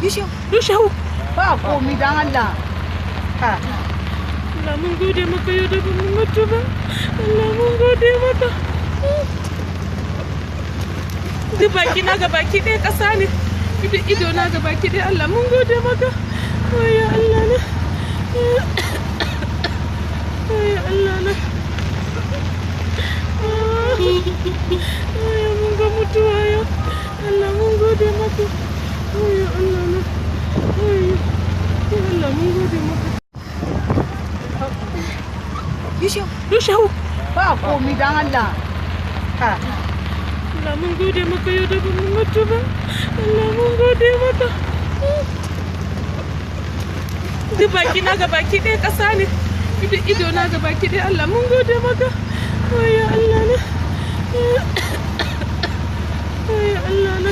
Yushau. Ba komi dan Allah. Allah mun gode maka yau da bamu mutu ba. Allah mun gode maka. Duk baki na ga baki ɗaya ƙasa ne. Ido na ga baki ɗaya Allah mun gode maka. Ya Allah na. Ya Allah na. Ya mun ga mutuwa yau. Allah mun gode maka. Ya Allah na. Ya Allah mun gode maka. Yushau. Ba komi dan Allah. Allah mun gode maka yau da bamu mutu ba. Allah mun gode maka. Duk baki na ga baki ɗaya ƙasa ne. Ido na ga baki ɗaya Allah mun gode maka. Ya Allah na. Ya Allah na.